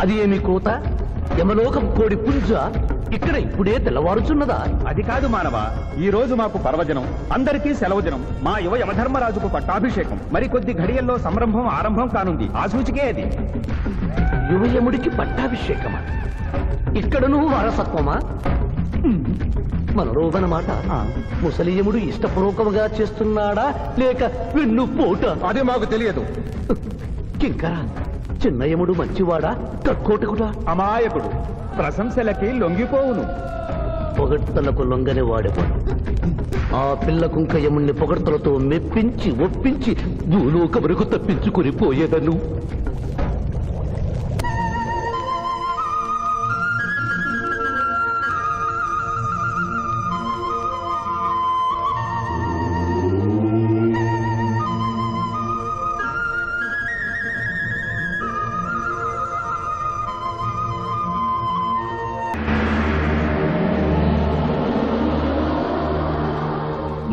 అది ఏమి కోత? యమలోకం కోడి పుంజ ఇక్కడ ఇప్పుడే తెల్లవారుచున్నదా? అది కాదు మానవ, ఈ రోజు మాకు పర్వదినం, అందరికీ సెలవు దినం. మా యువ యమధర్మరాజుకు పట్టాభిషేకం. మరి కొద్ది ఘడియల్లో సంరంభం ఆరంభం కానుంది. ఆ సూచికే అది. యువయముడికి పట్టాభిషేకమా? ఇక్కడను వారసత్వమా? మనరోగనమాట. ముసలియముడు ఇష్టపూర్వకముగా చేస్తున్నాడా లేక వెన్ను పోట? అది మాకు తెలియదు. కింకరా, చిన్నయముడు మంచివాడా కక్కోటకుడా? అమాయకుడు, ప్రశంసలకి లొంగిపోవును. పొగడ్తలకు లొంగని వాడేవాడు. ఆ పిల్ల కుంకయముణ్ణి పొగడ్తలతో మెప్పించి ఒప్పించి భూలోక వరకు తప్పించుకుని పోయేదను.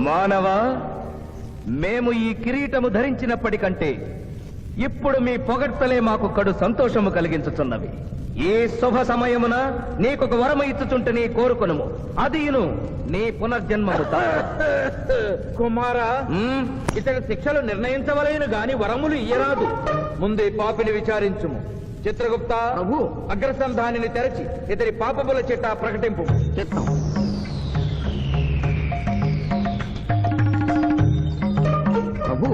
మానవ, మేము ఈ కిరీటము ధరించినప్పటికంటే ఇప్పుడు మీ పొగడ్తలే మాకు కడు సంతోషము కలిగించుచున్నవి. ఈ శుభ సమయమున నీకొక వరము ఇచ్చుచుంటని కోరుకొనుము. అదియును నీ పునర్జన్మము. కుమారా, ఇతడి శిక్షలు నిర్ణయించవలేను గాని వరములు ఇయ్యరాదు. ముందే పాపిని విచారించుము. చిత్రగుప్త ప్రభు, అగ్రసంధానిని తెరచి ఇతడి పాపముల చిట్టా ప్రకటింపు. చిత్తం. ప్రభు,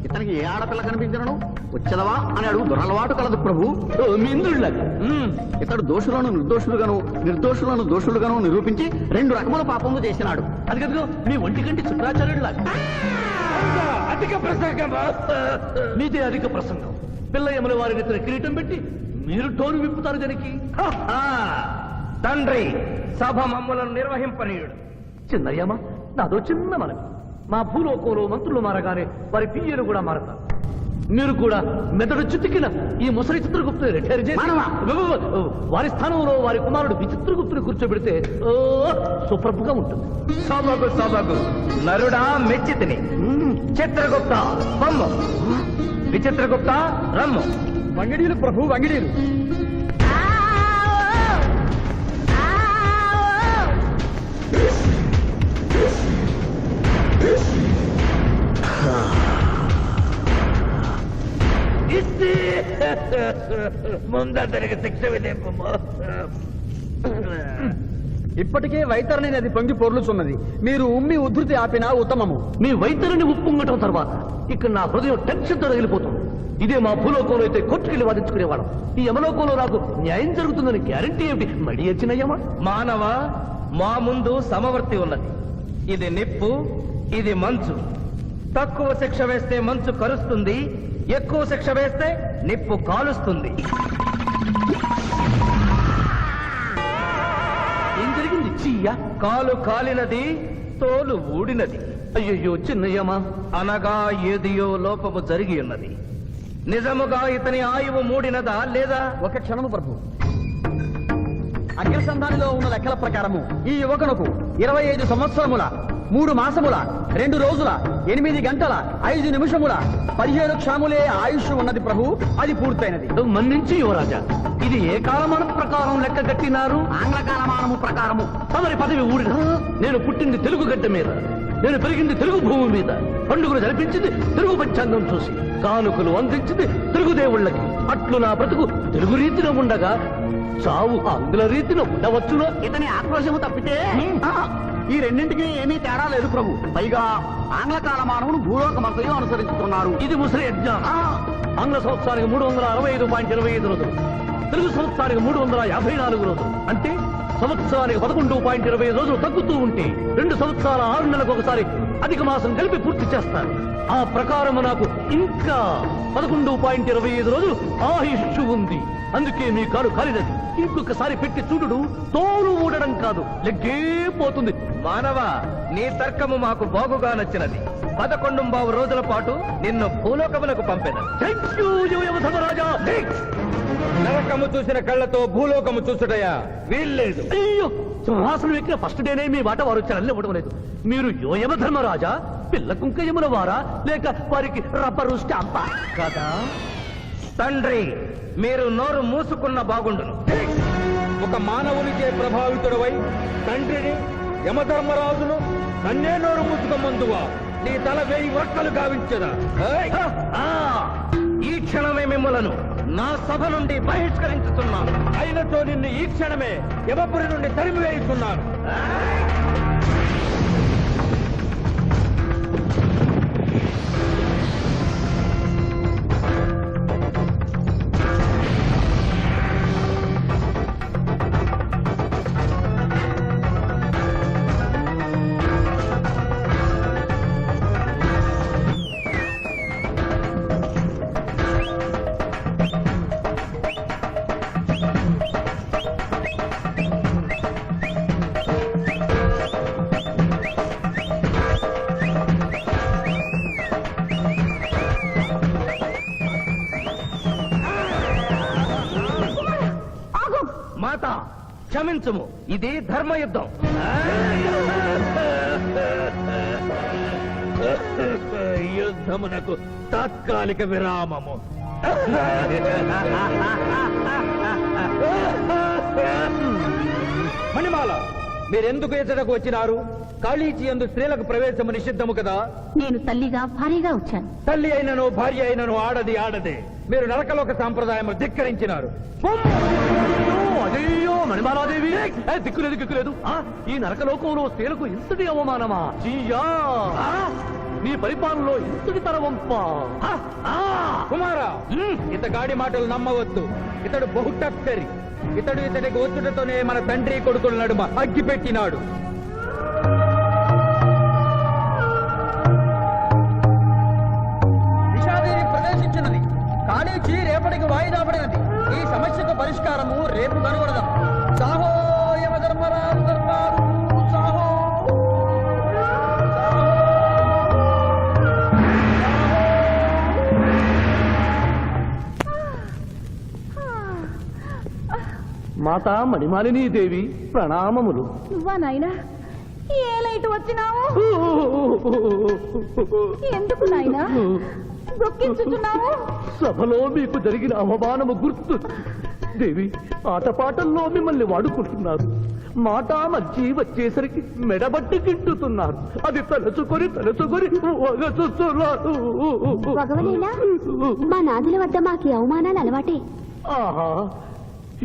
ఇతనికి ఏ ఆడపిల్ల కనిపించను? వచ్చదవా అని అడుగు దురలవాటు కలదు ప్రభు. మీంద్రుళ్ళగా ఇతడు దోషులను నిర్దోషులుగాను నిర్దోషులను దోషులుగాను నిరూపించి 2 రకముల పాపములు చేసినాడు. అది కదుగో మీ ఒంటి కంటి శుక్రాచార్యుడులాగా. అధిక ప్రసంగం. మీదే అధిక ప్రసంగం. పిల్లయముల వారిని ఇతని కిరీటం పెట్టి మీరు టోరు విప్పుతారు దానికి. తండ్రి, సభ మమ్ములను నిర్వహింపనీయుడు. చిన్నయ్యమ్మ, నాదో చిన్న మనవి. మా భూలోకంలో మంత్రులు మారగానే వారి పియ్యలు కూడా మారతారు. మీరు కూడా మెదడు చితికిన ఈ ముసలి చిత్రగుప్తుని రిటైర్ చేసి వారి స్థానంలో వారి కుమారుడు విచిత్రగుప్తుని కూర్చోబెడితే సూపర్గా ఉంటుంది. సభకు సభకు నరుడా మెచ్చితిని. చిత్రగుప్త బొమ్మ, విచిత్రగుప్త రమ్ము. వంగిడీలు ప్రభు, వంగిడీలు. ముందరికి శిక్ష విధింపు. ఇప్పటికే వైతరణి నది పొంగి పొర్లుచున్నది. మీరు ఉమ్మి ఉద్ధృతి ఆపినా ఉత్తమము. మీ వైద్యుని ఉప్పొంగటం తర్వాత ఇక్కడ నా హృదయం టెన్షన్తో రగిలిపోతుంది. ఇదే మా భూలోకంలో అయితే కోర్టుకెళ్ళి వాదించుకునేవాళ్ళం. ఈ యమలోకంలో నాకు న్యాయం జరుగుతుందని గ్యారంటీ ఏమిటి? మడి వచ్చినయ్యమా? మానవ, మా ముందు సమవర్తి ఉన్నది. ఇది నిప్పు, ఇది మంచు. తక్కువ శిక్ష వేస్తే మంచు కరుస్తుంది, ఎక్కువ శిక్ష వేస్తే నిప్పు కాలుస్తుంది. ఏం జరిగింది? చీయ కాలు కాలినది, తోలు ఊడినది. అయ్యయ్యో చిన్నయ్యమా, అనగా ఏదియో లోపము జరిగి ఉన్నది. నిజముగా ఇతని ఆయువు మూడినదా లేదా? ఒక క్షణము ప్రభు. అగ్రసంధానిలో ఉన్న లెక్కల ప్రకారము ఈ యువకునకు 25 సంవత్సరముల 3 మాసముల 2 రోజుల 8 గంటల 5 నిమిషముల 15 క్షణములే ఆయుష్ ఉన్నది ప్రభు. అది పూర్తయినది. మన్నించి యువరాజా, ఇది ఏ కాలమానం ప్రకారం లెక్క కట్టినారు? ఆంగ్ల కాలమానము ప్రకారము. తమరి పదవి ఊడిన. నేను పుట్టింది తెలుగు గడ్డ మీద, నేను పెరిగింది తెలుగు భూమి మీద, పండుగలు జరిపించింది తెలుగు పంచాంగం చూసి, కానుకలు అందించింది తెలుగు దేవుళ్ళకి. అట్లు నా బ్రతుకు తెలుగు రీతిన ఉండగా చావు ఆంగ్ల రీతిన ఉండవచ్చునో? ఇతని ఆక్రోశము తప్పితే ఈ రెండింటికి ఏమీ తేడా లేదు ప్రభు. పైగా ఆంగ్ల కాలమానమును భూలోకమంతయు అనుసరిస్తున్నారు. ఇది ముసలి యజ్ఞం. ఆంగ్ల సంవత్సరానికి 365.25 రోజులు, తెలుగు సంవత్సరానికి 354 రోజులు. అంటే సంవత్సరానికి 11.20 రోజులు తగ్గుతూ ఉంటే 2 సంవత్సరాల 6 నెలలకు ఒకసారి అధిక మాసం కలిపి పూర్తి చేస్తారు. ఆ ప్రకారము నాకు ఇంకా 11.25 రోజులు ఆయుష్షు ఉంది. అందుకే మీ కాలు కాలినది. ఇంకొకసారి పెట్టి చూడు, తోలు ఊడడం కాదు, లెగ్గే పోతుంది. మానవ, నీ తర్కము మాకు బాగుగా నచ్చినది. 11 రోజుల పాటు నిన్ను భూలోకములకు పంపెదను. నరకము చూసిన కళ్ళతో భూలోకము చూసుటయా వీల్లేదు. అయ్యో, సింహాసనం ఎక్కిన ఫస్ట్ డేనే మీ మాట వారు వచ్చారని ఇవ్వడం లేదు. మీరు యోయమ ధర్మరాజా, పిల్ల కుంకయముల వారా, లేక వారికి రబ్బరు స్టాంపా కదా? తండ్రి, మీరు నోరు మూసుకున్న బాగుండును. ఒక మానవునిచే ప్రభావితుడవై తండ్రిని యమధర్మరాజును నన్నే నోరు మూసుకోమందువా నీ తల 1000 వక్కలు గావించదా? ఏయ్! ఆ, ఈ క్షణమే మిమ్మలను నా సభ నుండి బహిష్కరించుతున్నాను. అయినతో నిన్ను ఈ క్షణమే యమపురి నుండి తరిమి వేయిస్తున్నాను. మాత, క్షమించుము, ఇది ధర్మయుద్ధం. యుద్ధమునకు తాత్కాలిక విరామము. మణిమాల, మీరెందుకు ఎచ్చటకు వచ్చినారు? కాళీచి యందు స్త్రీలకు ప్రవేశము నిషిద్ధము కదా? నేను తల్లిగా భారీగా వచ్చాను. తల్లి అయినను భార్య అయినను ఆడది ఆడదే. మీరు నరకలోక సాంప్రదాయము ధిక్కరించినారు. అయ్యో మణిమాలాదేవి, దిక్కులేదు దిక్కులేదు. ఈ నరకలోకంలో స్త్రీలకు ఇంతటి అవమానమా? చీయా! నీ పరిపాలనలో ఇంతటి తరవంపా? కుమారా, ఇతగాడి మాటలు నమ్మవద్దు. ఇతడు బహుటక్కరి. ఇతడికి వచ్చుటతోనే మన తండ్రి కొడుకుల నడుమ అగ్గి పెట్టినాడు. నిషాదేవి ప్రవేశించినది. కాళీచి రేపటికి వాయిదా పడినది. ఈ సమస్యకు పరిష్కారము రేపు కనుగొడదాం. సాహో యమధర్మరాజు దర్బారు, సాహో! మాతా మణిమాలినీ దేవి ప్రణామములు. నువ్వా నాయనా? ఏ లైట్ వచ్చినావు? ఎందుకు నాయనా దొక్కించుచున్నావు? సభలో మీకు జరిగిన అవమానము గుర్తు. దేవి, ఆటపాటల్లో మిమ్మల్ని వాడుకుంటున్నారు. మాట మంచి వచ్చేసరికి మెడబట్టి తింటుతున్నారు. అది తలుచుకొని వగచుస్తున్నారు. భగవనేనా? మా నాదుల వద్ద మాకి అవమానాలు అలవాటే. ఆహా,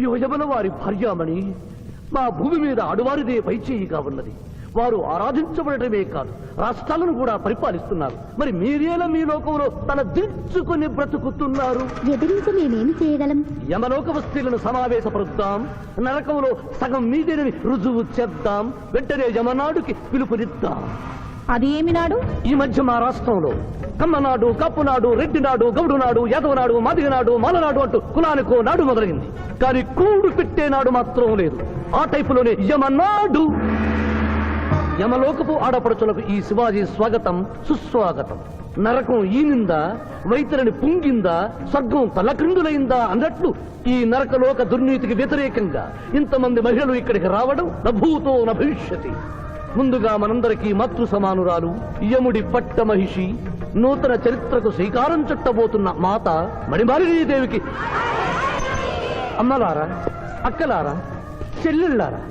యువజమున వారి భార్యామణి మా భూమి మీద ఆడువారిదే పైచేయిగా ఉన్నది. వారు ఆరాధించబడటమే కాదు, రాష్ట్రాలను కూడా పరిపాలిస్తున్నారు. మరి మీరేలా మీ లోకంలో తల దించుకొని బ్రతుకుతున్నారు? ఎదిరించి మేమేమి చేయగలం? యమలోక వస్తువులను సమావేశపరుద్దాం. నరకంలో సగం మీదేనని రుజువు చేద్దాం. వెంటనే యమనాడుకి పిలుపునిద్దాం. అది ఏమి నాడు? ఈ మధ్య మా రాష్ట్రంలో కమ్మనాడు, కప్పునాడు, రెడ్డినాడు, గౌడునాడు, యాదవనాడు, మాదిగనాడు, మాలనాడు అంటూ కులానికో నాడు మొదలైంది. కానీ కూడు పెట్టే నాడు మాత్రం లేదు. ఆ టైపులోనే యమనాడు. యమలోకపు ఆడపడుచులకు ఈ శివాజీ స్వాగతం సుస్వాగతం. నరకం ఈనిందా, వైతరిని పుంగిందా, స్వర్గం తలక్రిందులైందా అన్నట్లు ఈ నరకలోక దుర్నీతికి వ్యతిరేకంగా ఇంతమంది మహిళలు ఇక్కడికి రావడం నభూతో నభవిష్యతి. ముందుగా మనందరికీ మాతృ సమానురాలు, యముడి పట్ట మహిషి, నూతన చరిత్రకు శ్రీకారం చుట్టబోతున్న మాత మణిమాలినీదేవికి అమ్మలారా, అక్కలారా, చెల్లెళ్ళారా,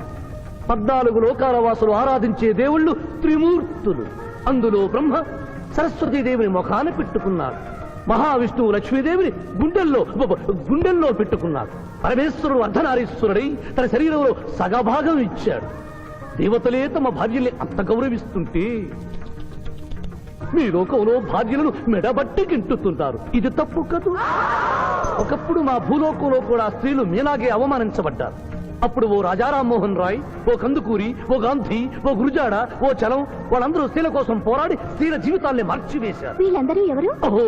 14 లోకాల వాసులు ఆరాధించే దేవుళ్ళు త్రిమూర్తులు. అందులో బ్రహ్మ సరస్వతీదేవిని ముఖాన పెట్టుకున్నాడు. మహావిష్ణువు లక్ష్మీదేవిని గుండెల్లో పెట్టుకున్నాడు. పరమేశ్వరుడు అర్ధనారీశ్వరుడై తన శరీరంలో సగభాగం ఇచ్చాడు. దేవతలే తమ భార్యల్ని అంత గౌరవిస్తుంటే మీ లోకంలో భార్యలను మెడబట్టి గింటుతుంటారు. ఇది తప్పు కదూ? ఒకప్పుడు మా భూలోకంలో కూడా స్త్రీలు మీలాగే అవమానించబడ్డారు. అప్పుడు ఓ రాజా రామ్మోహన్ రాయ్, ఓ కందుకూరి, ఓ గాంధీ, ఓ గురుజాడ, ఓ చలం వాళ్ళందరూ స్త్రీల కోసం పోరాడి స్త్రీల జీవితాల్ని మార్చివేశారు. వీళ్ళందరూ ఎవరు? ఓహో,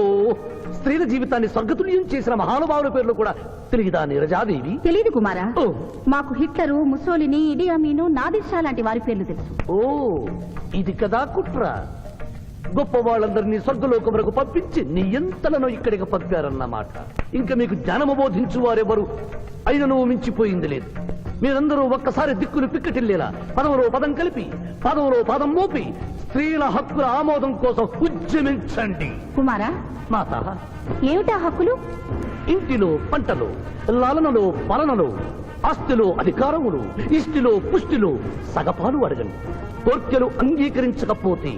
స్త్రీల జీవితాన్ని స్వర్గతుల్యం చేసిన మహానుభావుల పేర్లు కూడా తెలియదా నీరజాదేవి? తెలీదు కుమారా. ఓ. మాకు హిట్లరు, ముసోలిని, ఇడి అమీను, నాదిర్ లాంటి వారి పేర్లు తెలుసు. ఓ, ఇది కదా కుట్ర. గొప్ప వాళ్ళందరినీ స్వర్గలోకములకు పంపించి నీ ఎంతలను ఇక్కడికి పంపారన్నమాట. ఇంకా మీకు జ్ఞానము బోధించు వారెవరు అయినను మించిపోయింది లేదు. మీరందరూ ఒక్కసారి దిక్కులు పిక్కటిల్లేలా పదములో పదం కలిపి, పదములో పదం మోపి స్త్రీల హక్కుల ఆమోదం కోసం ఉద్యమించండి. కుమారా, మాత, ఏమిటా హక్కులు? ఇంటిలో పంటలు, లాలనలో పాలనలో, ఆస్తిలో అధికారములు, ఇష్టిలో పుష్టిలో సగపాలు అడగండి. కోర్కెలు అంగీకరించకపోతే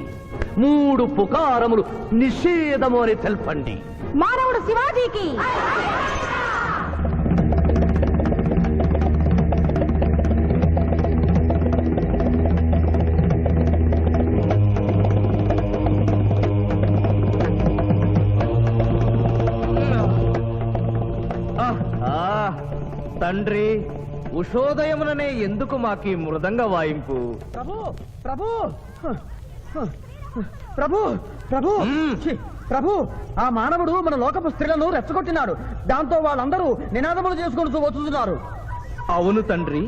3 పుకారములు నిషేధము అని తెల్పండి. మానవుడు శివాజీకి తండ్రి, ఉషోదయముననే ఎందుకు మాకీ మృదంగ వాయింపు? ప్రభు ప్రభు ప్రభు ప్రభు ఛీ, ప్రభు ఆ మానవుడు మన లోకపు స్త్రీలను రెచ్చగొట్టినాడు. దాంతో వాళ్ళందరూ నినాదములు చేసుకుంటూ వస్తున్నారు. అవును తండ్రి,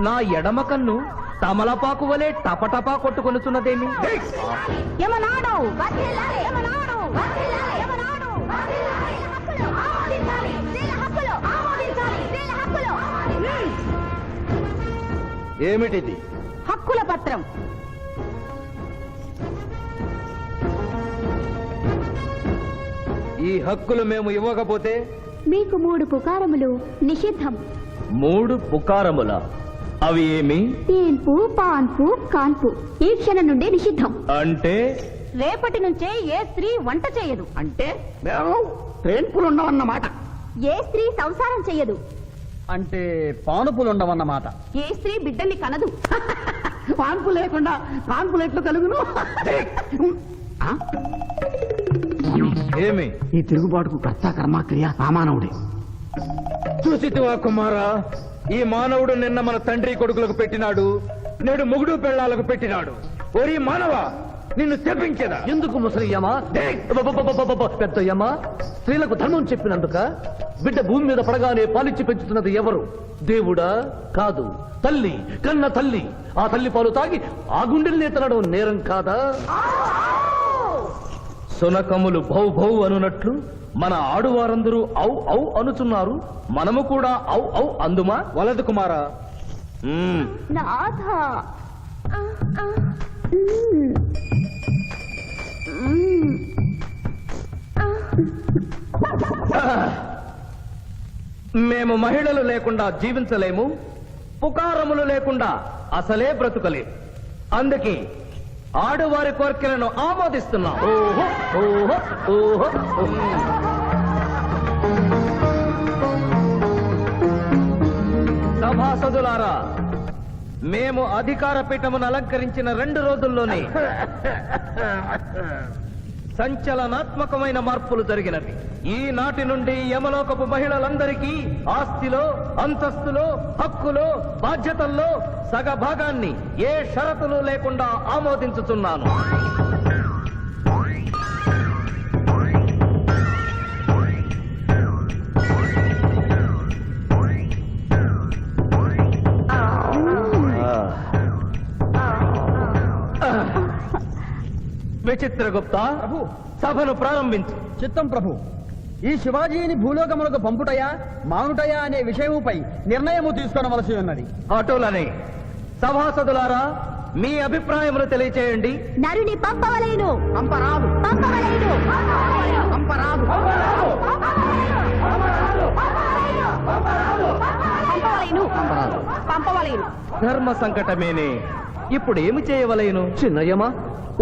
నా ఎడమ కన్ను తమలపాకు వలె టపటపా కొట్టుకొనుచున్నదేమి? యమనాడు వర్ధిల్లాలి, యమనాడు వర్ధిల్లాలి, యమనాడు వర్ధిల్లాలి. హక్కులు ఆమోదించాలి, స్త్రీల హక్కులు ఆమోదించాలి, స్త్రీల హక్కులు. ఏమిటిది? హక్కుల పత్రం. ఈ హక్కులు మేము ఇవ్వకపోతే? మీకు 3 పుకారములు నిషిద్ధం. 3 పుకారముల? అవి ఏమి? తేన్పు, పాన్పు, కాన్పు ఈ క్షణం నుండి నిషిద్ధం. అంటే రేపటి నుంచే ఏ స్త్రీ వంట చేయదు. అంటే మేము ట్రేన్పులున్నామన్నమాట. ఏ స్త్రీ సంసారం చేయదు. అంటే పానుపులుండవన్నమాట. ఏ స్త్రీ బిడ్డల్ని కనదు. పాన్పు లేకుండా కాన్పులు ఎట్లు కలుగును? ఆ? ఏమి? ఈ తిరుగుబాటుకు కర్త కర్మక్రియ సామానవుడే. చూసితివా కుమారా, ఈ మానవుడు నిన్న మన తండ్రి కొడుకులకు పెట్టినాడు, నేడు మొగుడు పెళ్ళాలకు పెట్టినాడు. ఓరి మానవ, నిన్ను తెప్పించదా? ఎందుకు ముసలియమా? పెద్దయ్యమా, స్త్రీలకు ధర్మం చెప్పినందుక? బిడ్డ భూమి మీద పడగానే పాలిచ్చి పెంచుతున్నది ఎవరు? దేవుడా? కాదు, తల్లి, కన్న తల్లి. ఆ తల్లి పాలు తాగి ఆ గుండెల్ని తనడం నేరం కాదా? సునకములు భౌ భౌ అనునట్లు మన ఆడువారందరూ ఔ ఔ అనుచున్నారు. మనము కూడా ఔ ఔ అందుమా? వలదు కుమారా. నాథ. మేము మహిళలు లేకుండా జీవించలేము, పుకారములు లేకుండా అసలే బ్రతుకలేము. అందుకే ఆడువారి కోరికలను ఆమోదిస్తున్నాం. ఓహో ఓహో ఓహో ఓహో. సభాసదులారా, మేము అధికార పీఠమును అలంకరించిన 2 రోజుల్లోనే సంచలనాత్మకమైన మార్పులు జరిగినవి. ఈనాటి నుండి యమలోకపు మహిళలందరికీ ఆస్తిలో, అంతస్తులో, హక్కులో, బాధ్యతల్లో సగభాగాన్ని ఏ షరతులు లేకుండా ఆమోదించుతున్నాను. విచిత్రగుప్త, ప్రభు సభను ప్రారంభించు. చిత్తం ప్రభు. ఈ శివాజీని భూలోకములకు పంపుటయా మానుటయా అనే విషయముపై నిర్ణయము తీసుకోవలసి ఉన్నది. అటులనే సభాసదులారా, మీ అభిప్రాయములు తెలియచేయండి. నరుని పంపవలేను. పంపరాదు, పంపవలేను. పంపరాదు. పంపవలేను. పంపవలేను. ధర్మ సంకటమేనే. ఇప్పుడు ఏమి చేయవలేను? చిన్నయ్యమా,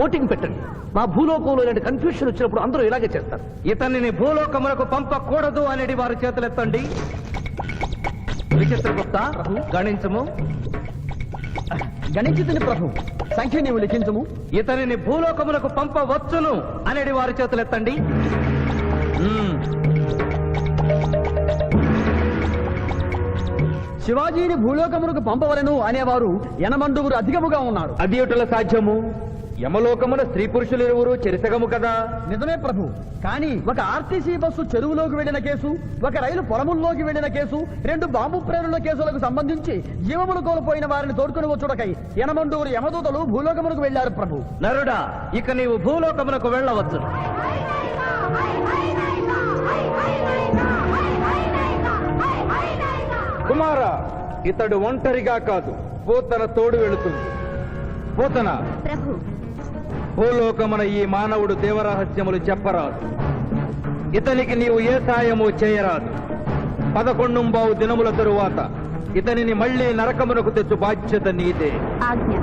ఓటింగ్ పెట్టండి. మా భూలోకంలో ఇలాంటి కన్ఫ్యూషన్ వచ్చినప్పుడు అందరూ ఇలాగే చేస్తారు. ఇతనిని భూలోకములకు పంపకూడదు అనేది వారి చేతులెత్తండి. విచిత్రగుప్త, గణించము. గణించుతుని ప్రభు. సంఖ్య నీవు లిఖించము. ఇతనిని భూలోకములకు పంపవచ్చును అనేది వారి చేతులెత్తండి. శివాజీని భూలోకములకు పంపవలను అనేవారు 80 అధికముగా ఉన్నారు. అది ఎటుల సాధ్యము? యమలోకమున స్త్రీ పురుషులు ఇరువురు చెరిసగము కదా. నిజమే ప్రభు. కానీ ఒక ఆర్టీసీ బస్సు చెరువులోకి వెళ్లిన కేసు, ఒక రైలు పొలముల్లోకి వెళ్లిన కేసు, 2 బాంబు ప్రేరుల కేసులకు సంబంధించి జీవములు కోల్పోయిన వారిని తోడుకుని వచ్చుటకై 80 యమదూతలు భూలోకములకు వెళ్లారు ప్రభు. నరుడా, ఇక నీవు భూలోకమునకు వెళ్ళవచ్చు. కుమారా, ఇతడు ఒంటరిగా కాదు, పోతన తోడు వెళుతుంది. పోతన, ప్రభు. భూలోకమున ఈ మానవుడు దేవరహస్యములు చెప్పరాదు. ఇతనికి నీవు ఏ సాయము చేయరాదు. 11 దినముల తరువాత ఇతనిని మళ్ళీ నరకమునకు తెచ్చు బాధ్యత నీదే. ఆజ్ఞ.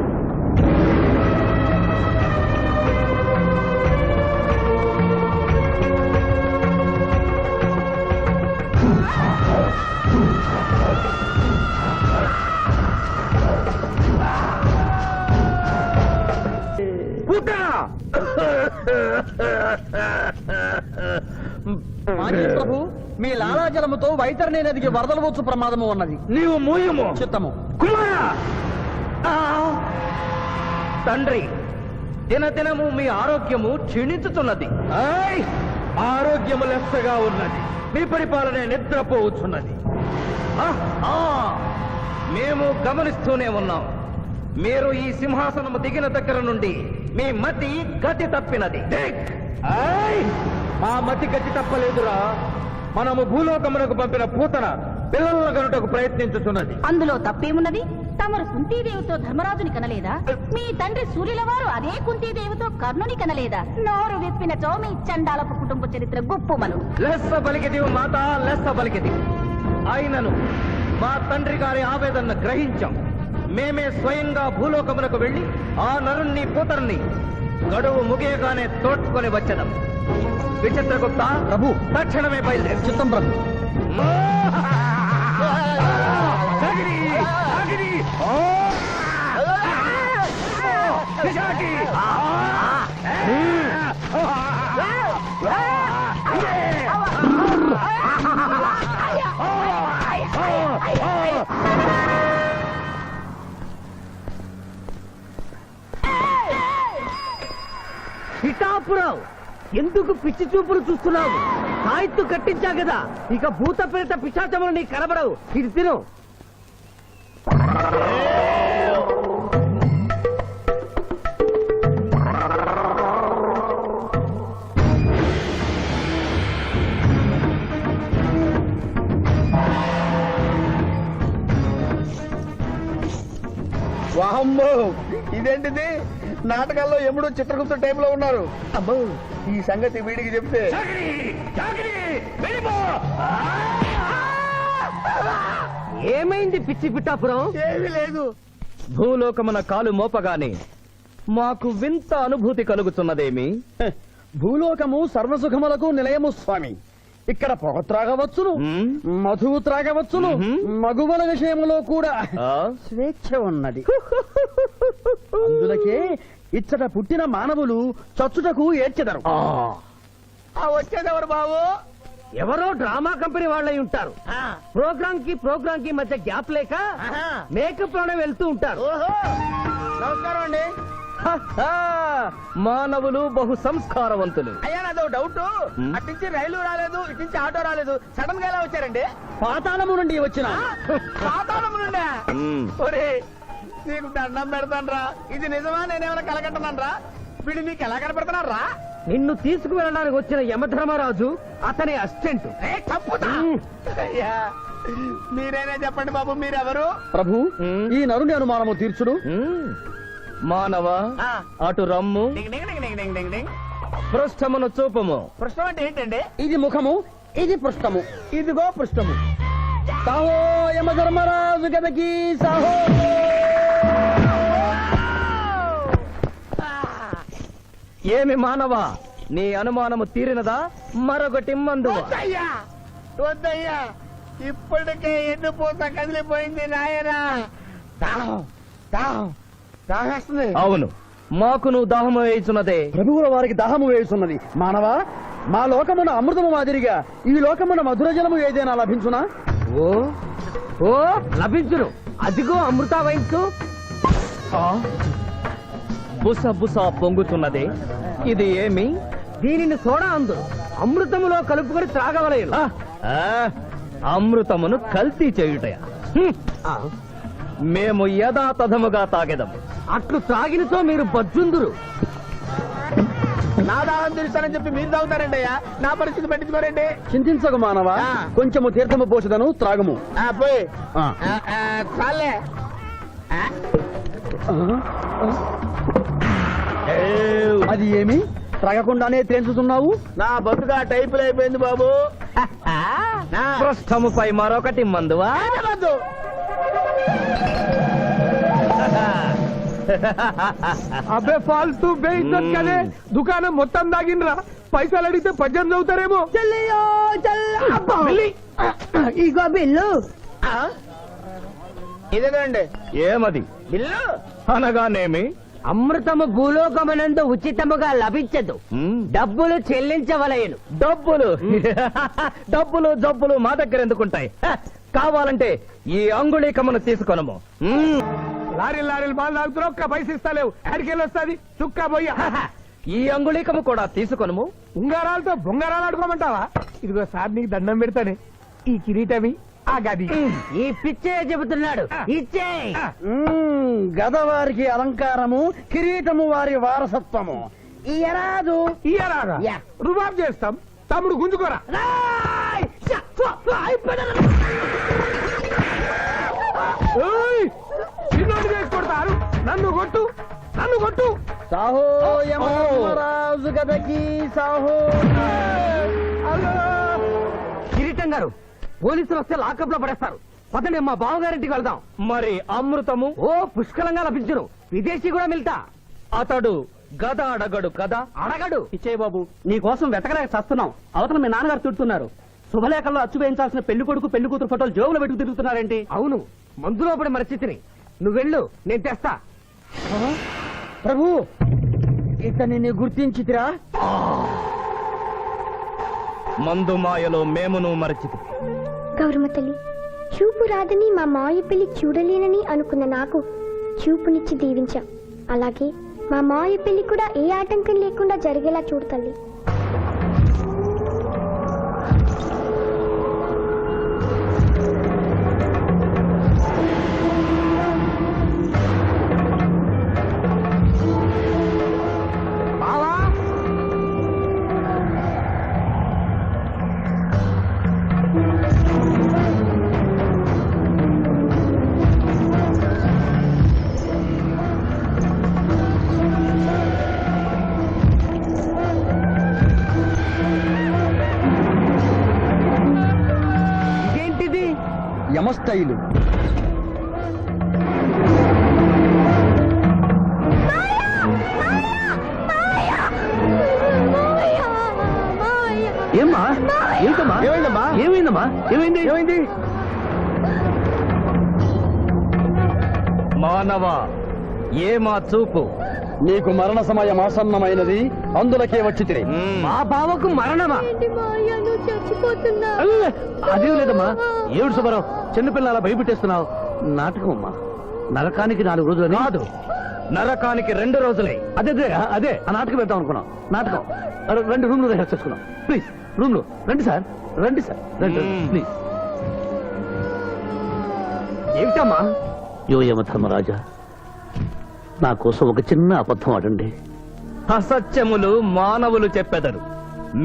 మాజీ ప్రభు, మీ లాలాజలముతో వైతరణి నదికి వరదలు వచ్చు ప్రమాదము ఉన్నది. నీవు మూయము. చిత్తము. కుమారా! తండ్రి, దినదినము మీ ఆరోగ్యము క్షీణించుతున్నది. ఆరోగ్యము లెస్సగా ఉన్నది. మీ పరిపాలనే నిద్రపోవచ్చున్నది. మేము గమనిస్తూనే ఉన్నాం. మీరు ఈ సింహాసనము దిగిన దగ్గర నుండి మీ మతి గతి తప్పినది. మా మతి గతి తప్పలేదురా. మనము భూలోకమునకు పంపిన పూతన పిల్లల కనుటకు ప్రయత్నించుతున్నది. అందులో తప్పేమున్నది? తమరు కుంతీదేవితో ధర్మరాజుని కనలేదా? మీ తండ్రి సూర్యుల వారు అదే కుంతీదేవితో కర్ణుని కనలేదా? నోరు విప్పినచో మీ చండాలపు కుటుంబ చరిత్ర గుప్పుమలు. లెస్స పలికిది మాత, లెస్స పలికిది. అయినను మా తండ్రి గారి ఆవేదన గ్రహించాం. మేమే స్వయంగా భూలోకమునకు వెళ్లి ఆ నరుణ్ణి పూతరుని గడువు ముగియగానే తోడ్కొని వచ్చదం. విచిత్రగుప్త ప్రభు, తక్షణమే బయలుదేరు. చిత్తం ప్రభు. పిఠాపురం, ఎందుకు పిచ్చి చూపులు చూస్తున్నావు? సాయిత్తు కట్టించా కదా, ఇక భూత ప్రేత పిశాచములు నీకు కనబడవు. ఇది తిను. వాహమ్మో, ఇదేంటిది? నాటకాల్లో ఎముడు చిత్రగుప్త టైప్ లో ఉన్నారు. అమ్మో, ఈ సంగతి వీడికి చెప్తే ఏమైంది పిచ్చి పిఠాపురం? ఏమీ లేదు. భూలోకమున కాలు మోపగానే మాకు వింత అనుభూతి కలుగుతున్నదేమి? భూలోకము సర్వసుఖములకు నిలయము స్వామి. ఇక్కడ పొగ త్రాగవచ్చును, మధువు త్రాగవచ్చును, మగువల విషయంలో కూడా స్వేచ్ఛ ఉన్నది. అందులకే ఇచ్చట పుట్టిన మానవులు చచ్చుటకు ఏడ్చెదరు. వచ్చేదెవరు బాబు? ఎవరో డ్రామా కంపెనీ వాళ్ళై ఉంటారు. ప్రోగ్రామ్ కి మధ్య గ్యాప్ లేక మేకప్ లోనే వెళ్తూ ఉంటారు. నమస్కారం అండి. మానవులు బహు సంస్కారవంతులు. అయ్యా, నాదో డౌట్. అట్నుంచి రైలు రాలేదు, ఇట్నుంచి ఆటో రాలేదు, సడన్ గా ఎలా వచ్చారండి? పాతాళము నుండి వచ్చిన. పాతాళము నుండి? ఒరే, నీకు దండం పెడతానరా. ఇది నిజమా? నేనేమైనా కలగంటున్నానరా? వీడు నీకు ఎలా కనపెడుతున్నారా? నిన్ను తీసుకువెళ్ళడానికి వచ్చిన యమధర్మరాజు అతని అసిస్టెంట్. అయ్యా, మీరైనా చెప్పండి బాబు, మీరెవరు? ప్రభు, ఈ నరుని అనుమానము తీర్చుడు. మానవ, అటు రమ్ము, పృష్ఠమును చూపము. పృష్ఠం అంటే ఏంటండి? ఇది ముఖము, ఇది పృష్ఠము, ఇదిగో పృష్ఠము. సాహో యమధర్మరాజు గదకి సాహో. ఏమి మానవ, నీ అనుమానము తీరినదా? మరొకటి మందు. వద్దయ్యా, ఇప్పటికే ఎన్నుపూత కదిలిపోయింది నాయనా. దాహం దాహం దాహేస్తుంది. అవును, మాకు నువ్వు దాహము వేయుచున్నదే. ప్రభువుల వారికి దాహము వేయుచున్నది. మానవా, మా లోకమున అమృతము మాదిరిగా ఈ లోకమున మధుర జలము ఏదైనా లభించునా? ఓ ఓ లభించును. అదిగో అమృత వైన్స్. బుస బుస పొంగుతున్నదే, ఇది ఏమి? దీనిని సోడా అందు అమృతములో కలుపుకొని త్రాగవలేను. అమృతమును కల్తీ చేయుటయా? మేము యథాతథముగా తాగెదము. అట్లు త్రాగినతో మీరు బజ్జుందురు. నా దాహం తీరుస్తానని చెప్పి మీరు తాగుతారండి అయ్యా. నా పరిస్థితి పట్టించుకోరండి. చింతించకు మానవా, కొంచెము తీర్థము పోషదను, త్రాగము. పోయి చాలే. అది ఏమి? త్రగకుండానే తేల్చుతున్నావు. నా బతుగా టైపులు అయిపోయింది బాబు. పృష్ఠముపై మరొకటి మందువా? అబ్బే ఫాల్తూ బేయిజ్జత్ కదే దుకాణం మొత్తం దాగినరా. పైసలు అడిగితే పద్యం చదువుతారేమో. ఇగో బిల్లు. ఇదేనండి ఏమది బిల్లు. అనగానేమి? అమృతము భూలోకమునందు ఉచితముగా లభించదు, డబ్బులు చెల్లించవలయను. డబ్బులు డబ్బులు జబ్బులు మా దగ్గర ఎందుకుంటాయి? కావాలంటే ఈ అంగుళీకమును తీసుకొనము. లారీలు బాల్ తాగుతున్నావు, ఒక్క పైస ఇస్తలేవు. అడికెళ్ళి వస్తుంది చుక్క పోయి. ఈ అంగుళీకము కూడా తీసుకొనము. ఉంగరాలతో బొంగరాలు ఆడుకోమంటావా? ఇదిగో సార్ నీకు దండం పెడతానే. ఈ కిరీటమి ఆ గది. ఈ పిచ్చే చెబుతున్నాడు, ఇచ్చే. గదవారికి అలంకారము, కిరీటము వారి వారసత్వము. ఇయరాదు. ఇయ్యరాగా యా. రుబాబ్ చేస్తాం. తమ్ముడు గుంజుకోరా. ఏయ్! చిన్నోడు చేసి కొడతారు. నన్ను కొట్టు, నన్ను కొట్టు. సాహో యమధర్మరాజు గదకి సాహో. కిరీటం గారు, పోలీసులు వస్తే లాకప్ లో పడేస్తారు. పదండి, మా బావగారింటికి వెళ్దాం. మరి అమృతము? ఓ పుష్కలంగా లభించును. విదేశీ కూడా మిల్తా. అతడు గద అడగడు కదా? అడగడు. ఇచ్చే బాబు, నీ కోసం వెతకలేక చస్తున్నాం. అవతల మీ నాన్నగారు తిడుతున్నారు. శుభలేఖల్లో అచ్చు వేయించాల్సిన పెళ్లి కొడుకు పెళ్లి కూతురు ఫోటోలు జోబులో పెట్టుకు తిరుగుతున్నారేంటి? అవును, మందులో పడి మరచితిని. నువ్వెళ్ళు, నేను తెస్తా. ప్రభు, ఇతన్ని నీ గుర్తించితిరా? మందు మాయలో మేమును మరచితి. గౌరమ్మ తల్లి, చూపు రాదని మా మాయ పెళ్లి చూడలేనని అనుకున్న నాకు చూపునిచ్చి దీవించా. అలాగే మా మాయ పెళ్లి కూడా ఏ ఆటంకం లేకుండా జరిగేలా చూడు తల్లి. ఇదేంటిది? యమస్థైలు. ఏమ్మా? ఏంటమ్మా? ఏమైందమ్మా? ఏమైందమ్మా? ఏమైంది? ఏమైంది? మానవ, ఏ మా చూపు? నీకు మరణ సమయం ఆసన్నమైనది, అందులకే వచ్చి తిని. మా బావకు మరణమా? అదేం లేదమ్మా. ఏడు సుబ్బారావు, చిన్నపిల్ల అలా భయపెట్టేస్తున్నావు. నాటకం అమ్మా. నరకానికి 4 రోజులు కాదు, నరకానికి 2 రోజులే. అదే అదే ఆ నాటకం పెడతాం అనుకున్నాం. నాటకం. 2 రూమ్లు రిహార్స్ చేసుకున్నాం. ప్లీజ్ రూమ్ లో రండి సార్, రండి సార్, రండి ప్లీజ్. ఏమిటమ్మా? యో యమధర్మరాజా, నా కోసం ఒక చిన్న అబద్ధం ఆడండి. అసత్యములు మానవులు చెప్పెదరు,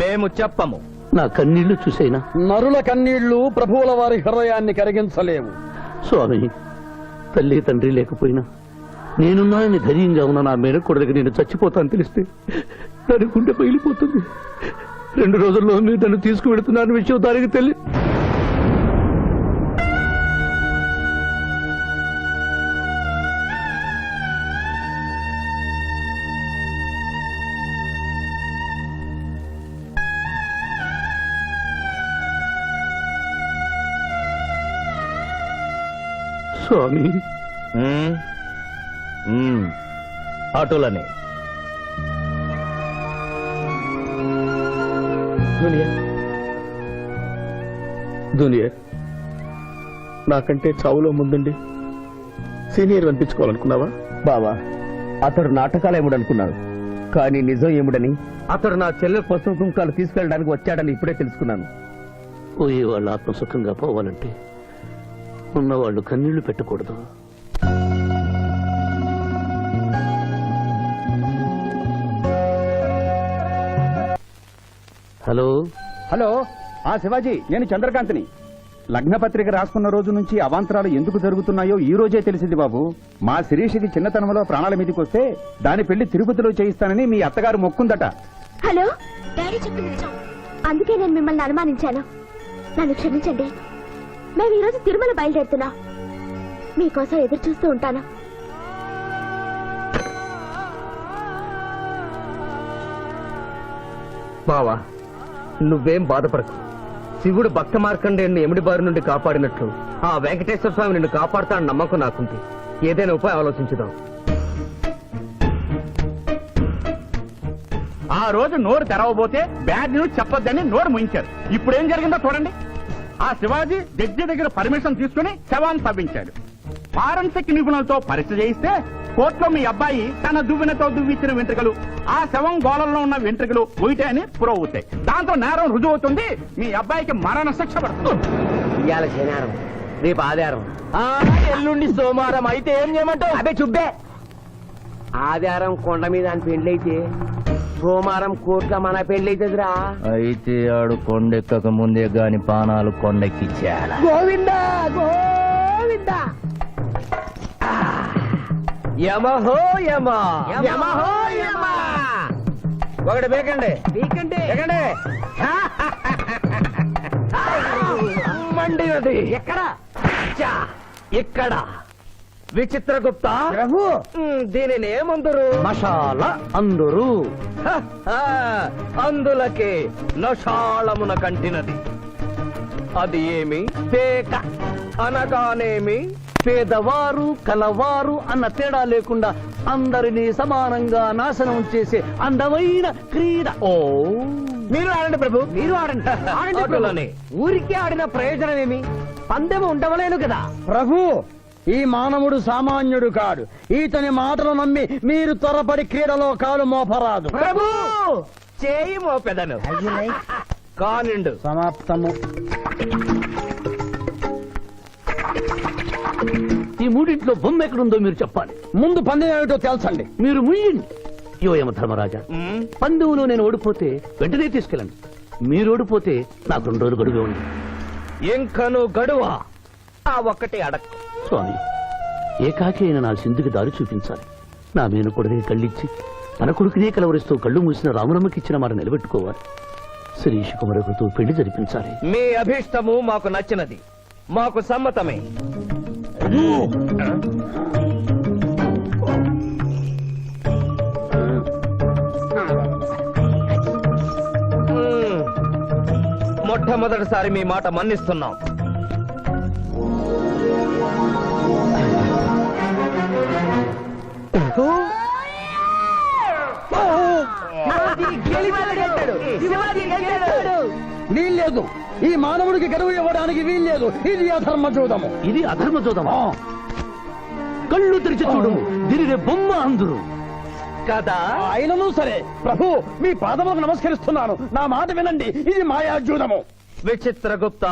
మేము చెప్పము. నా కన్నీళ్లు చూసైనా. నరుల కన్నీళ్లు ప్రభువుల వారి హృదయాన్ని కరిగించలేవు. స్వామి, తల్లి తండ్రి లేకపోయినా నేనున్నానని ధైర్యంగా ఉన్న నా మేనకోడలికి నేను చచ్చిపోతాను తెలిస్తే దాని గుండె పగిలిపోతుంది. 2 రోజుల్లో మీరు నన్ను తీసుకువెడుతున్నాను విషయం దానికి తెలియ. స్వామి, అటులనే. జూనియర్, నాకంటే చావులో ముందుండి సీనియర్ అనిపించుకోవాలనుకున్నావా? బావా, అతడు నాటకాలు ఏముడనుకున్నాడు, కానీ నిజం ఏముడని, అతడు నా చెల్లె పసుపు కుంకాలు తీసుకెళ్ళడానికి వచ్చాడని ఇప్పుడే తెలుసుకున్నాను. పోయే వాళ్ళు ఆత్మసుఖంగా పోవాలంటే ఉన్నవాళ్ళు కన్నీళ్లు పెట్టకూడదు. హలో హలో, శివాజీ, నేను చంద్రకాంత్ని. లగ్న పత్రిక రాసుకున్న రోజు నుంచి అవాంతరాలు ఎందుకు జరుగుతున్నాయో ఈ రోజే తెలిసింది బాబు. మా శిరీషకి చిన్నతనంలో ప్రాణాల మీదకి వస్తే దాని పెళ్లి తిరుపతిలో చేయిస్తానని మీ అత్తగారు మొక్కుందట. హలో డాడీ చెప్పింది నిజం. అందుకే నేను మిమ్మల్ని అనుమానించాను. నన్ను క్షమించండి. మేము ఈరోజు తిరుమల బయలుదేరుతున్నాం. మీకోసం ఎదురు చూస్తూ ఉంటాను. బావా, నువ్వేం బాధపడకు. శివుడు భక్త మార్కండేయుని ఎమిడి బారి నుండి కాపాడినట్లు ఆ వెంకటేశ్వర స్వామి నిన్ను కాపాడుతాడని నమ్మకం నాకుంది. ఏదైనా ఉపాయం ఆలోచించుదాం. ఆ రోజు నోరు తెరవబోతే బ్యాడ్ న్యూస్ చెప్పొద్దని నోరు ముయించారు. ఇప్పుడు ఏం జరిగిందో చూడండి. ఆ శివాజీ జడ్జి దగ్గర పర్మిషన్ తీసుకుని శవాన్ని తవ్వించాడు. ఫారెన్సిక్ నిపుణులతో పరీక్ష చేయిస్తే కోర్టులో మీ అబ్బాయి తన దువ్వెనతో దువ్విచ్చిన వెంట్రుకలు, ఆ శవం గోళంలో ఉన్న వెంట్రుకలు ఒకటే అని ప్రూవ్ అవుతాయి. దాంతో నేరం రుజువు అవుతుంది. మీ అబ్బాయికి మరణ శిక్ష పడుతుంది. ఇవాళ శనివారం, రేపు ఆదివారం, ఎల్లుండి సోమవారం. అయితే ఏం చేయమంటావు? అదే చుబ్బే. ఆదివారం కొండ మీద అని పెండ్లైతే సోమవారం కోర్టులో మన పెండ్లైతుందిరా. అయితే ఆడు కొండెక్కక ముందే గాని పానాలు కొండెక్కిచ్చేయాల. గోవిందా గోవిందా. యమహో యమ, యమహో యమ. ఒకటి బేకండి, బీకండి, బేకండి. మండినది ఎక్కడ? ఇక్కడ. విచిత్రగుప్త ప్రభు, దీనిని ఏమందరు? మషాల అందరూ అందులకే నషాళమున కంటినది. అది ఏమి? పేక అనగానేమి? పేదవారు కలవారు అన్న తేడా లేకుండా అందరినీ సమానంగా నాశనం చేసే అందమైన క్రీడ. ఓ, మీరు ఆడండి ప్రభు, మీరు ఆడండి. ఆడండి ప్రభు. అటులనే. ఊరికే ఆడిన ప్రయోజనం ఏమి? పందెము ఉండవలేను కదా. ప్రభు, ఈ మానవుడు సామాన్యుడు కాడు. ఈతని మాటలు నమ్మి మీరు త్వరపడి క్రీడలో కాలు మోపరాదు. ప్రభు చేయి మోపెదను. కానిండు. సమాప్తము. ఈ మూడింట్లో బొమ్మ ఎక్కడుందో మీరు చెప్పాలి. ముందు పందెం ఏమిటో తెలుసండి. మీరు ముయ్యండి. యోయమ ధర్మరాజా, పందెంలో నేను ఓడిపోతే వెంటనే తీసుకెళ్ళండి. మీరు ఓడిపోతే నాకు 2 రోజులు గడువే ఉంది. ఇంకను గడువా? ఆ ఒక్కటి అడక్కు. స్వామి, ఏకాకి అయిన నా సింధుకి దారి చూపించాలి. నా మేను కొడుకుని కళ్ళిచ్చి తన కొడుకునే కలవరిస్తూ కళ్ళు మూసిన రామరమ్మకి ఇచ్చిన మాట నిలబెట్టుకోవాలి. శిరీష్ కుమారుడితో పెళ్లి జరిపించాలి. మీ అభీష్టము మాకు నచ్చినది, మాకు సమ్మతమే. మొట్టమొదటిసారి మీ మాట మన్నిస్తున్నాం. వీల్లేదు. ఈ మానవుడికి గడువు ఇవ్వడానికి వీల్లేదు. ఇది అధర్మ చూడము. ఇది అధర్మ చూదమా? కళ్ళు తెరిచి చూడము, దీనినే బొమ్మ అందురు కదా. అయినను సరే ప్రభు, మీ పాదములకు నమస్కరిస్తున్నాను. నా మాట వినండి. ఇది మాయాజూదము. విచిత్రగుప్త,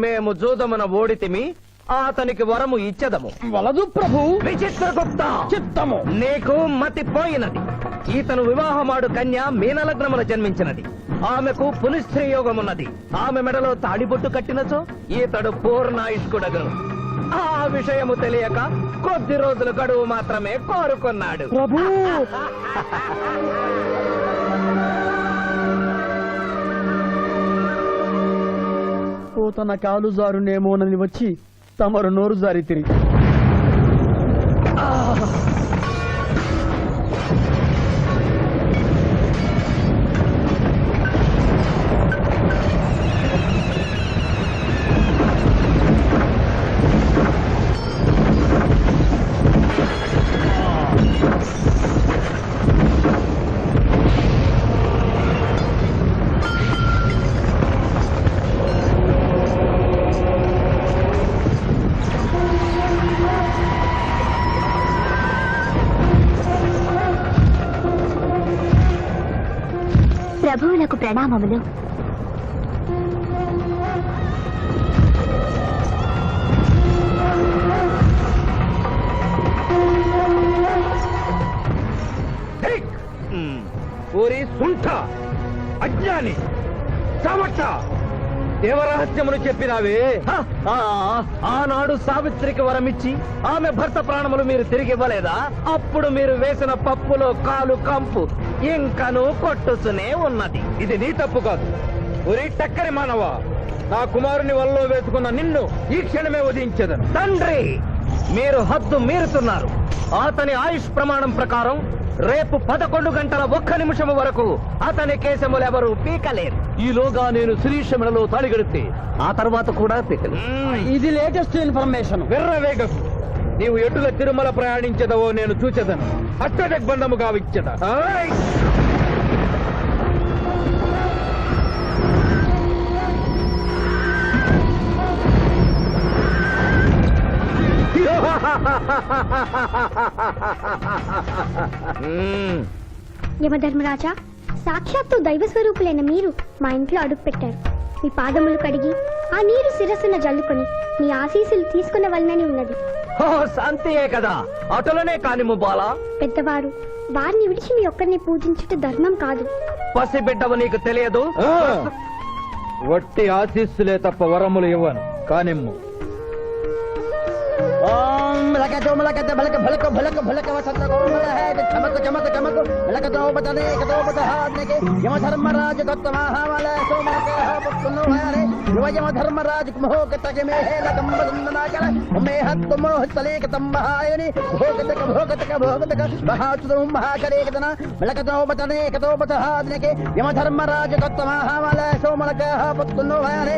మేము జూదమున ఓడితిమి, అతనికి వరము ఇచ్చదము. వలదు ప్రభు. విచిత్రగుప్త, చిత్తము. నీకు మతి పోయినది. ఈతను వివాహమాడు కన్య మీనలగ్నమున జన్మించినది. ఆమెకు పునిస్త్రీ యోగమున్నది. ఆమె మెడలో తాడిబొట్టు కట్టినచో ఈతడు పూర్ణాయుష్కుడగను. ఆ విషయము తెలియక కొద్ది రోజుల గడువు మాత్రమే కోరుకున్నాడు. ప్రభు, ఓ తన కాలు జారునేమోనని వచ్చి తమరు నోరు జారి తిరిగి ప్రభువులకు ప్రణామములు. ఓరి సుంఠ, అజ్ఞాని, చవట, దేవరహస్యమును చెప్పినావే ఆనాడు సావిత్రికి వరమిచ్చి ఆమె భర్త ప్రాణములు మీరు తిరిగి ఇవ్వలేదా? అప్పుడు మీరు వేసిన పప్పులో కాలు కంపు ఇంకను కొట్టుసునే ఉన్నది. ఇది నీ తప్పు కాదు. ఒరే టక్కరి మానవ, నా కుమారుని వల్లో వేసుకున్న నిన్ను ఈ క్షణమే వధించదను. తండ్రి, మీరు హద్దు మీరుతున్నారు. అతని ఆయుష్ ప్రమాణం ప్రకారం రేపు 11 గంటల 1 నిమిషము వరకు అతని కేశములెవరూ పీకలేరు. ఈలోగా నేను శిరీష మెడలో తాళిగడితే ఆ తర్వాత కూడా పీకలే. ఇది లేటెస్ట్ ఇన్ఫర్మేషన్. వెర్రవేగకు. నీవు ఎటుల తిరుమల ప్రయాణించదవో నేను చూచెదను. అష్టదిగ్బంధము గావిచ్చద. యమధర్మరాజా, సాక్షాత్తు దైవ స్వరూపులైన మీరు మా ఇంట్లో అడుగు పెట్టారు. మీ పాదములు కడిగి ఆ నీరు శిరస్సున జల్లుకొని మీ ఆశీస్సులు తీసుకునవలనని ఉన్నది. శాంతియే కదా, అటులనే కానిము బాలా. పెద్దవారు, వారిని విడిచి మీ ఒక్కరిని పూజించుట ధర్మం కాదు. పసిబిడ్డవు నీకు తెలియదు. వట్టి ఆశీస్సులే తప్ప వరములు ఇవ్వను. కానిమ్ము. ఓం లకతో మలకత బలక భలక భలక భలక వసంత గోమల హే చమక చమక చమక లకతో బతనే కతో బతహాద్నకే యమధర్మరాజ దత్తమహామల సోమక పుత్తును హరే యమధర్మరాజ మోహకతకే మే హే లకంబదనాకల మే హత్తు మోహతలేక తంబహాయని భోగతక బహాతుదు మహాకరేకదన లకతో బతనే కతో బతహాద్నకే యమధర్మరాజ దత్తమహామల సోమక పుత్తును హరే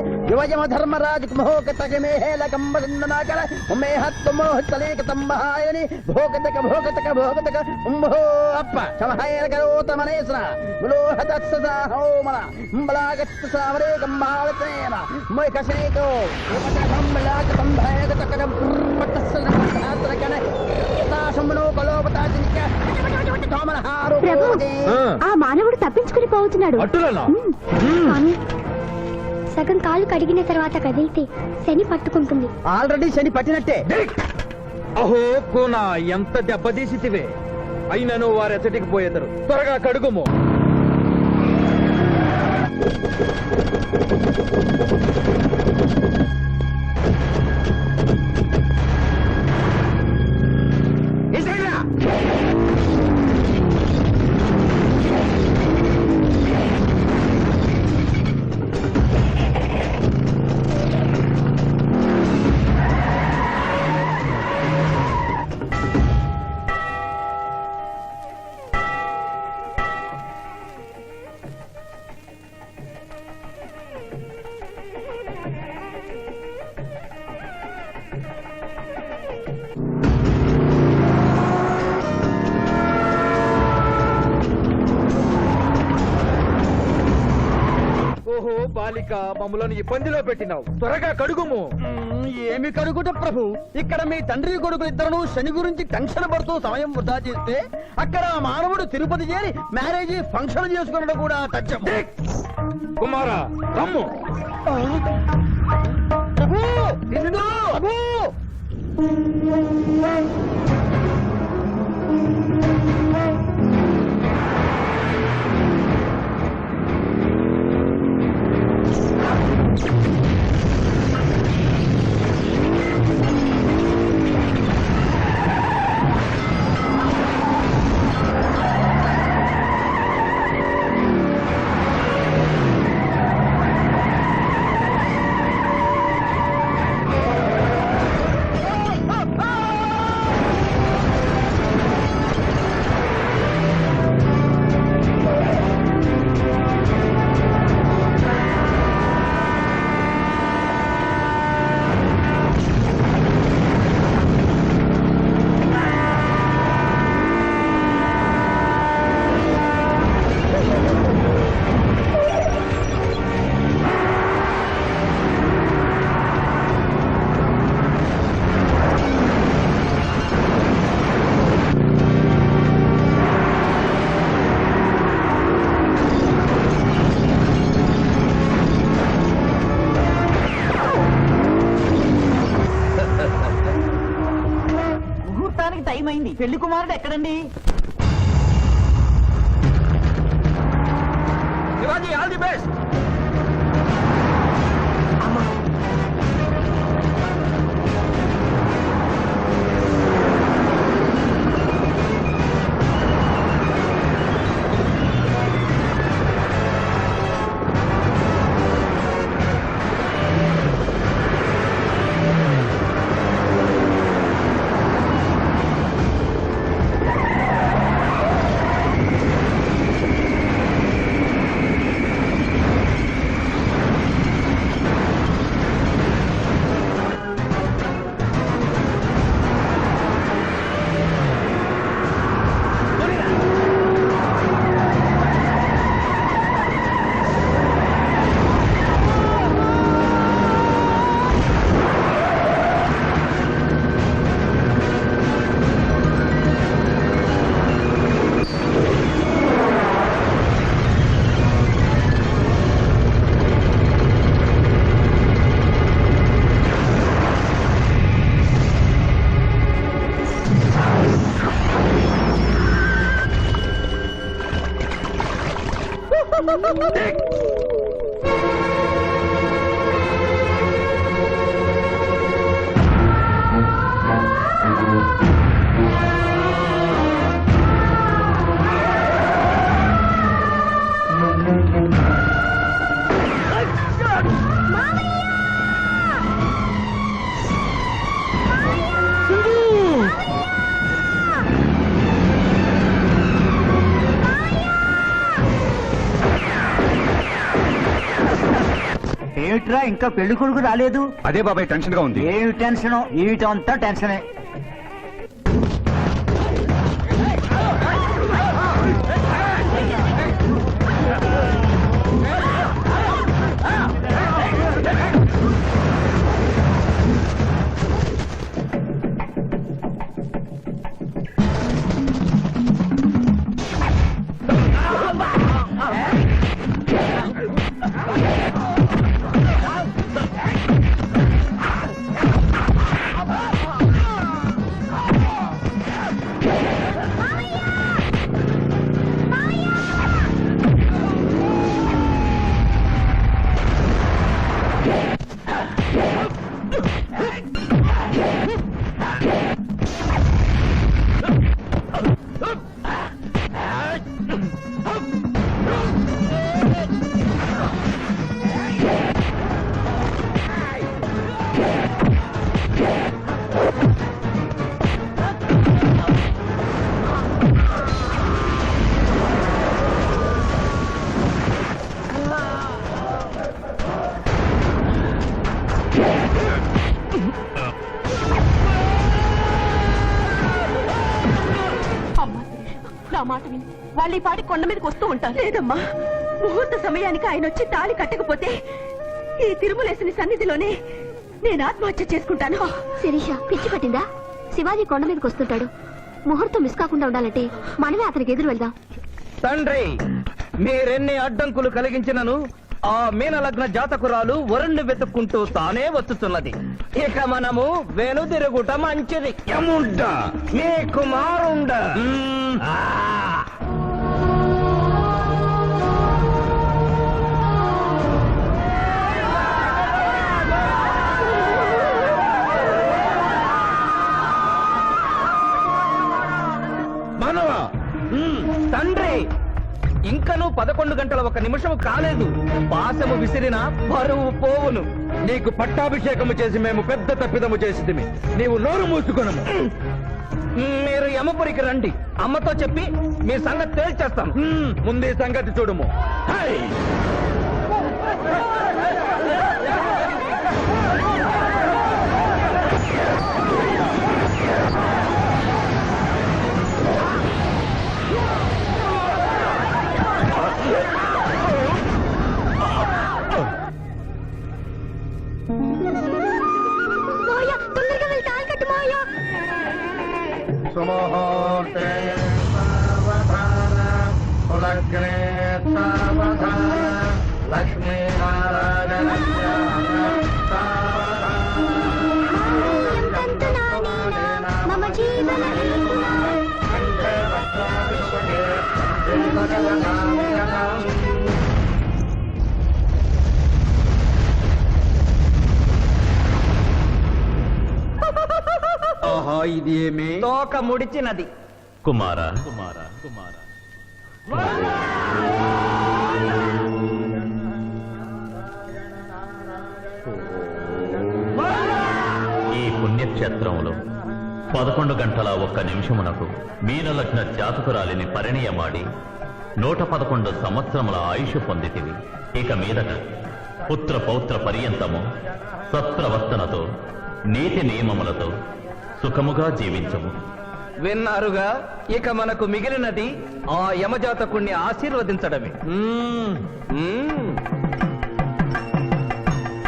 యమధర్మరాజ మోహకతకే మే హే లకంబదనాకల మే మోహతలేక తంబహాయని భోగతక ఉంభో అప్ప సమహాయన కరోతమనేశ్వర గులోహతత్సద హోమల బలాగత్త సావరే కంబాలతేన మై కసేకో బలాగ సంభయగతకరం పట్టసన ధాత్రకన తాశమనో కలోపతాజినిక తోమలహారు ప్రభు, ఆ మానవుడు తప్పించుకుని పోతున్నాడు. అటులనా? స్వామి, సగం కాలు కడిగిన తర్వాత కదిలితే శని పట్టుకుంటుంది. ఆల్రెడీ శని పట్టినట్టే. అహో కోనా, ఎంత దెబ్బతీసితివే. అయినను వారెచ్చటికి పోయేదరు. త్వరగా కడుగుము. ఓహో బాలిక, మమ్మలను ఇబ్బందిలో పెట్టినావు. త్వరగా కడుగుము. ఏమి కడుగుట ప్రభు, ఇక్కడ మీ తండ్రి కొడుకులు ఇద్దరు శని గురించి టెన్షన్ పడుతూ సమయం వృధా చేస్తే అక్కడ ఆ మానవుడు తిరుపతి చేరి మ్యారేజ్ ఫంక్షన్ చేసుకున్నాడు కూడా తథ్యం. కుమారా, రమ్ము. ప్రభు, నిన్ను ప్రభు. టైం అయింది. పెళ్లి కుమారుడు ఎక్కడండి? Shivaji, all the best. ఏమిట్రా ఇంకా పెళ్లి కొడుకు రాలేదు? అదే బాబాయ్ టెన్షన్ గా ఉంది. ఏమి టెన్షన్? ఏమిటంతా టెన్షనే. నా మాట విని వాళ్ళు ఈ పాటి కొండ మీదకి వస్తూ ఉంటారు. లేదమ్మా, ముహూర్త సమయానికి ఆయన వచ్చి తాళి కట్టకపోతే ఈ తిరుమలేసిన సన్నిధిలోనే నేను ఆత్మహత్య చేసుకుంటాను. శిరీష, పిచ్చి పట్టిందా? శివాజీ కొండ మీదకి వస్తుంటాడు. ముహూర్తం మిస్ కాకుండా ఉండాలంటే మనమే అతనికి ఎదురు వెళ్దాం. తండ్రి, మీరెన్ని అడ్డంకులు కలిగించినను ఆ మీనలగ్న జాతకురాలు వరుణ్ణి వెతుక్కుంటూ తానే వచ్చుతున్నది. ఇక మనము వెనుదిరుగుట మంచిది. యముండ మీ కుమారుండ. మనవా? తండ్రి, ఇంకనూ 11 గంటల 1 నిమిషము కాలేదు. పాశము విసిరిన పరువు పోవును. నీకు పట్టాభిషేకము చేసి మేము పెద్ద తప్పిదము చేసిదిమి. నీవు నోరు మూసుకొనము. మీరు యమపురికి రండి. అమ్మతో చెప్పి మీ సంగతి తేల్చేస్తాను. ముందు ఈ సంగతి చూడుము. హై! మాయా, తొందరగా వెళ్ళి తాళి కట్టు మాయా. సుముహూర్తే సావధాన కులగ్నే సావధాన లక్ష్మీనారాయణ మమ జీవన ఇది ఏమే తోక ముడిచినది. కుమార ఈ పుణ్యక్షేత్రంలో 11 గంటల 1 నిమిషమునకు మీనలగ్న జాతకురాలిని పరిణయమాడి 111 సంవత్సరముల ఆయుష్ పొందితివి. ఇక మీదట పుత్ర పౌత్ర పర్యంతము సత్ప్రవర్తనతో నీతి నియమములతో సుఖముగా జీవించము. విన్నారుగా, ఇక మనకు మిగిలినది ఆ యమజాతకుణ్ణి ఆశీర్వదించడమే.